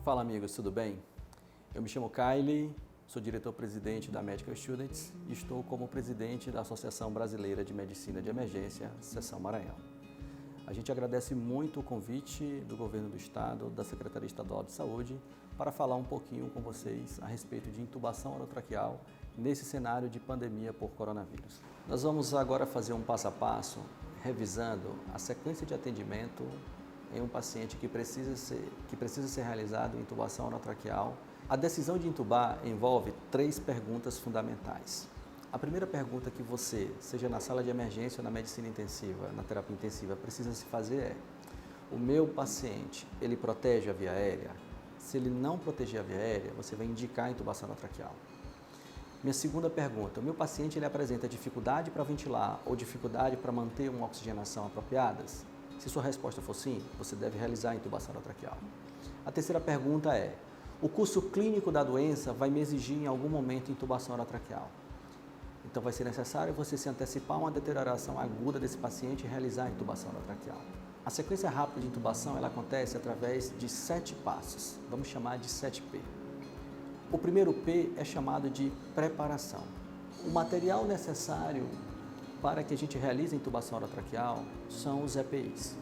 Fala amigos, tudo bem? Eu me chamo Kylie, sou diretor-presidente da Medical Students e estou como presidente da Associação Brasileira de Medicina de Emergência, Seção Maranhão. A gente agradece muito o convite do Governo do Estado, da Secretaria Estadual de Saúde, para falar um pouquinho com vocês a respeito de intubação orotraqueal nesse cenário de pandemia por coronavírus. Nós vamos agora fazer um passo a passo, revisando a sequência de atendimento em um paciente que precisa ser realizado intubação orotraqueal. A decisão de intubar envolve 3 perguntas fundamentais. A primeira pergunta que você, seja na sala de emergência ou na medicina intensiva, na terapia intensiva, precisa se fazer é: o meu paciente, ele protege a via aérea? Se ele não proteger a via aérea, você vai indicar a intubação orotraqueal. Minha segunda pergunta: o meu paciente ele apresenta dificuldade para ventilar ou dificuldade para manter uma oxigenação apropriadas? Se sua resposta for sim, você deve realizar a intubação orotraqueal. A terceira pergunta é: o curso clínico da doença vai me exigir em algum momento intubação orotraqueal? Então vai ser necessário você se antecipar a uma deterioração aguda desse paciente e realizar a intubação orotraqueal. A sequência rápida de intubação ela acontece através de 7 passos, vamos chamar de 7P. O primeiro P é chamado de preparação. O material necessário para que a gente realize a intubação orotraqueal são os EPIs.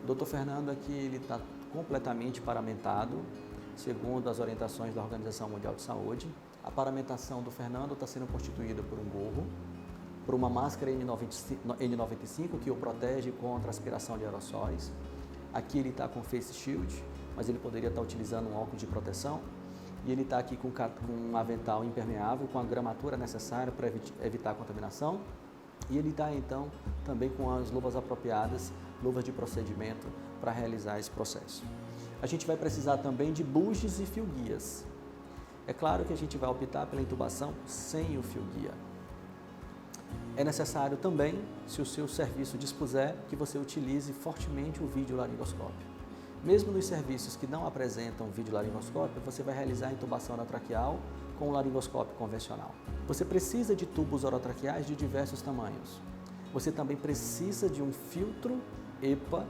O Dr. Fernando aqui ele está completamente paramentado, segundo as orientações da Organização Mundial de Saúde. A paramentação do Fernando está sendo constituída por um gorro, por uma máscara N95 que o protege contra a aspiração de aerossóis. Aqui ele está com face shield, mas ele poderia estar utilizando um óculos de proteção. E ele está aqui com um avental impermeável, com a gramatura necessária para evitar a contaminação. E ele está então também com as luvas apropriadas, luvas de procedimento para realizar esse processo. A gente vai precisar também de buges e fio-guias. É claro que a gente vai optar pela intubação sem o fio-guia. É necessário também, se o seu serviço dispuser, que você utilize fortemente o videolaringoscópio. Mesmo nos serviços que não apresentam videolaringoscópio, você vai realizar a intubação orotraqueal com o laringoscópio convencional. Você precisa de tubos orotraqueais de diversos tamanhos. Você também precisa de um filtro EPA,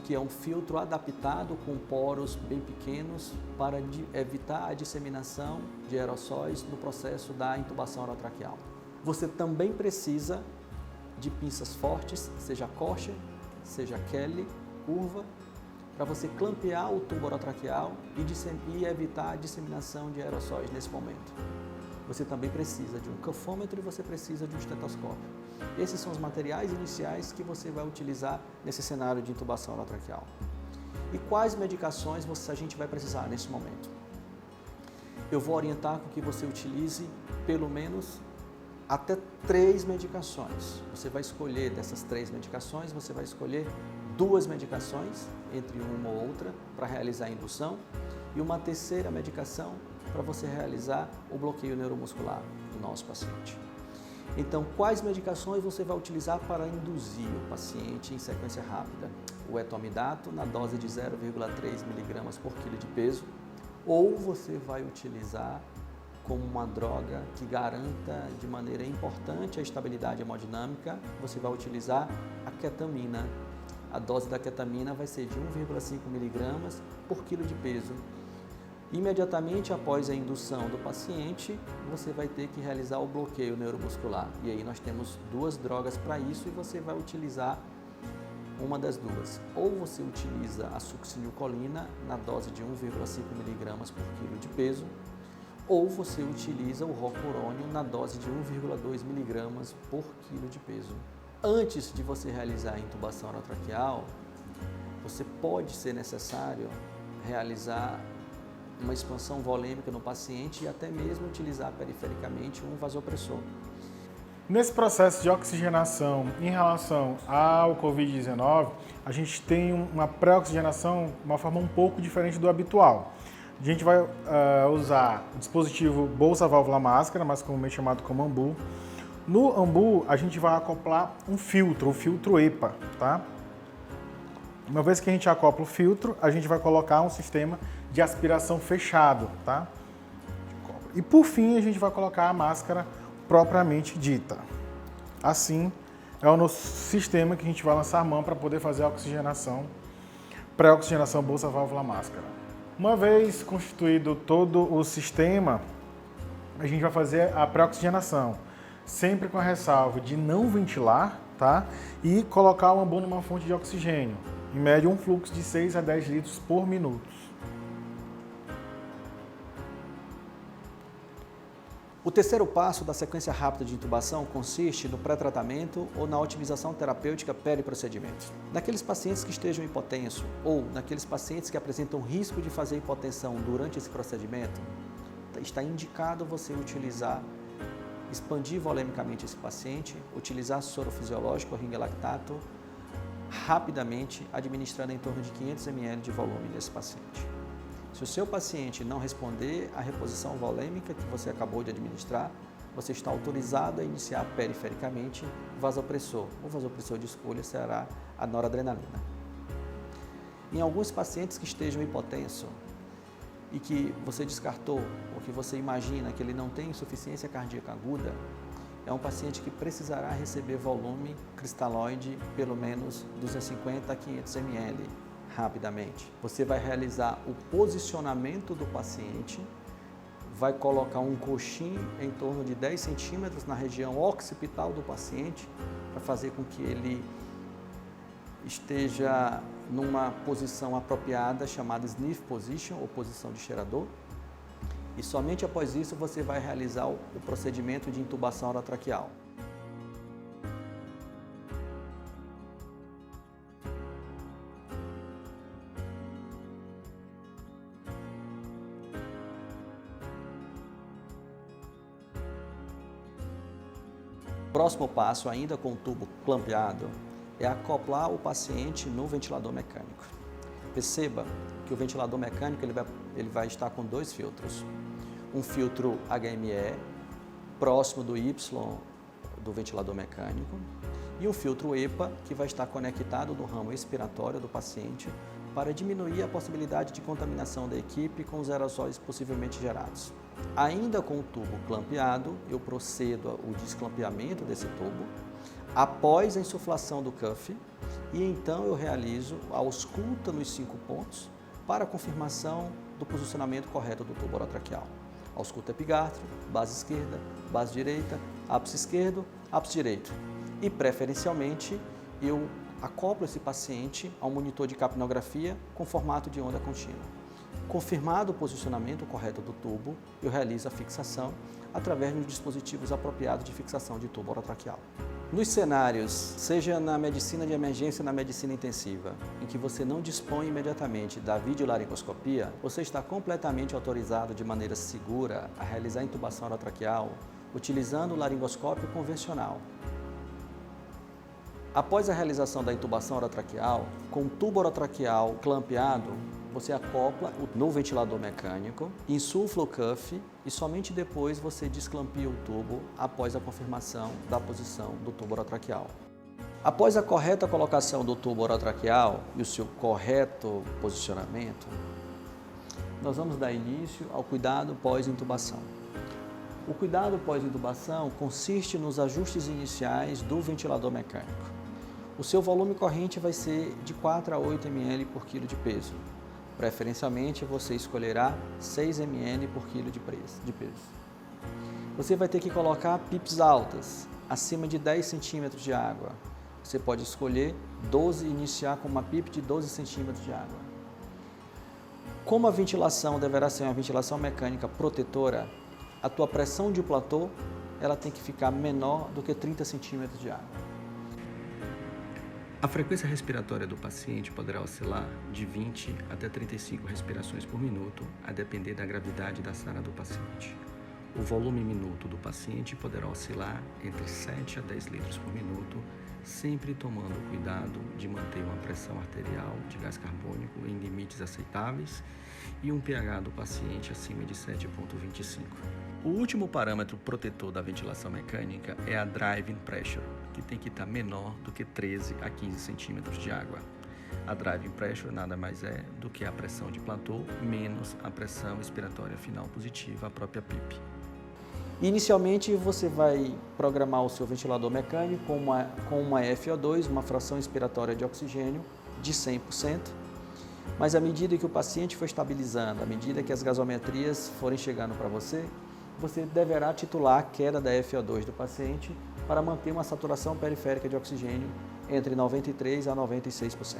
que é um filtro adaptado com poros bem pequenos para evitar a disseminação de aerossóis no processo da intubação orotraqueal. Você também precisa de pinças fortes, seja Kosher, seja Kelly, curva, para você clampear o tubo orotraqueal e evitar a disseminação de aerossóis nesse momento. Você também precisa de um cafômetro e você precisa de um estetoscópio. Esses são os materiais iniciais que você vai utilizar nesse cenário de intubação orotraqueal. E quais medicações a gente vai precisar nesse momento? Eu vou orientar com que você utilize pelo menos até 3 medicações. Você vai escolher dessas 3 medicações, você vai escolher 2 medicações, entre uma ou outra, para realizar a indução, e uma terceira medicação para você realizar o bloqueio neuromuscular do nosso paciente. Então, quais medicações você vai utilizar para induzir o paciente em sequência rápida? O etomidato na dose de 0,3 mg por quilo de peso, ou você vai utilizar como uma droga que garanta de maneira importante a estabilidade hemodinâmica, você vai utilizar a ketamina. A dose da ketamina vai ser de 1,5 mg por quilo de peso. Imediatamente após a indução do paciente, você vai ter que realizar o bloqueio neuromuscular. E aí nós temos 2 drogas para isso e você vai utilizar uma das 2. Ou você utiliza a succinilcolina na dose de 1,5 mg por quilo de peso, ou você utiliza o rocurônio na dose de 1,2 mg por quilo de peso. Antes de você realizar a intubação orotraqueal, você pode ser necessário realizar uma expansão volêmica no paciente e até mesmo utilizar perifericamente um vasopressor. Nesse processo de oxigenação em relação ao Covid-19, a gente tem uma pré-oxigenação de uma forma um pouco diferente do habitual. A gente vai usar o dispositivo bolsa-válvula-máscara, mais comumente chamado como AMBU. No AMBU, a gente vai acoplar um filtro, o filtro EPA, tá? Uma vez que a gente acopla o filtro, a gente vai colocar um sistema de aspiração fechado, tá? E por fim, a gente vai colocar a máscara propriamente dita. Assim, é o nosso sistema que a gente vai lançar a mão para poder fazer a oxigenação, pré-oxigenação bolsa-válvula-máscara. Uma vez constituído todo o sistema, a gente vai fazer a pré-oxigenação, sempre com a ressalva de não ventilar, tá? E colocar uma bomba numa fonte de oxigênio, em média um fluxo de 6 a 10 litros por minuto. O terceiro passo da sequência rápida de intubação consiste no pré-tratamento ou na otimização terapêutica peri-procedimento. Naqueles pacientes que estejam hipotensos ou naqueles pacientes que apresentam risco de fazer hipotensão durante esse procedimento, está indicado você expandir volemicamente esse paciente, utilizar soro fisiológico ou ringue lactato rapidamente, administrando em torno de 500 ml de volume nesse paciente. Se o seu paciente não responder à reposição volêmica que você acabou de administrar, você está autorizado a iniciar perifericamente vasopressor. O vasopressor de escolha será a noradrenalina. Em alguns pacientes que estejam hipotensos e que você descartou ou que você imagina que ele não tem insuficiência cardíaca aguda, é um paciente que precisará receber volume cristalóide pelo menos 250 a 500 ml. Rapidamente. Você vai realizar o posicionamento do paciente, vai colocar um coxim em torno de 10 centímetros na região occipital do paciente, para fazer com que ele esteja numa posição apropriada, chamada sniff position, ou posição de cheirador. E somente após isso você vai realizar o procedimento de intubação orotraqueal. O próximo passo, ainda com o tubo clampeado, é acoplar o paciente no ventilador mecânico. Perceba que o ventilador mecânico ele vai estar com dois filtros. Um filtro HME, próximo do Y do ventilador mecânico, e um filtro EPA, que vai estar conectado no ramo expiratório do paciente para diminuir a possibilidade de contaminação da equipe com os aerossóis possivelmente gerados. Ainda com o tubo clampeado, eu procedo ao desclampeamento desse tubo, após a insuflação do cuff, e então eu realizo a ausculta nos 5 pontos para a confirmação do posicionamento correto do tubo orotraqueal. Ausculta epigástrico, base esquerda, base direita, ápice esquerdo, ápice direito. E preferencialmente eu acoplo esse paciente a um monitor de capnografia com formato de onda contínua. Confirmado o posicionamento correto do tubo, eu realizo a fixação através dos dispositivos apropriados de fixação de tubo orotraqueal. Nos cenários, seja na medicina de emergência ou na medicina intensiva, em que você não dispõe imediatamente da videolaringoscopia, você está completamente autorizado de maneira segura a realizar a intubação orotraqueal utilizando o laringoscópio convencional. Após a realização da intubação orotraqueal, com o tubo orotraqueal clampeado, você acopla no ventilador mecânico, insufla o cuff e somente depois você desclampia o tubo após a confirmação da posição do tubo orotraqueal. Após a correta colocação do tubo orotraqueal e o seu correto posicionamento, nós vamos dar início ao cuidado pós-intubação. O cuidado pós-intubação consiste nos ajustes iniciais do ventilador mecânico. O seu volume corrente vai ser de 4 a 8 ml por quilo de peso. Preferencialmente, você escolherá 6 ml por quilo de peso. Você vai ter que colocar PIPs altas, acima de 10 centímetros de água. Você pode escolher 12 e iniciar com uma PIP de 12 centímetros de água. Como a ventilação deverá ser uma ventilação mecânica protetora, a tua pressão de platô ela tem que ficar menor do que 30 centímetros de água. A frequência respiratória do paciente poderá oscilar de 20 até 35 respirações por minuto, a depender da gravidade da SARA do paciente. O volume minuto do paciente poderá oscilar entre 7 a 10 litros por minuto, sempre tomando cuidado de manter uma pressão arterial de gás carbônico em limites aceitáveis e um pH do paciente acima de 7,25. O último parâmetro protetor da ventilação mecânica é a driving pressure, que tem que estar menor do que 13 a 15 centímetros de água. A driving pressure nada mais é do que a pressão de platô menos a pressão expiratória final positiva, a própria PIP. Inicialmente, você vai programar o seu ventilador mecânico com uma FO2, uma fração expiratória de oxigênio de 100%, Mas à medida que o paciente for estabilizando, à medida que as gasometrias forem chegando para você, você deverá titular a queda da FO2 do paciente para manter uma saturação periférica de oxigênio entre 93% a 96%.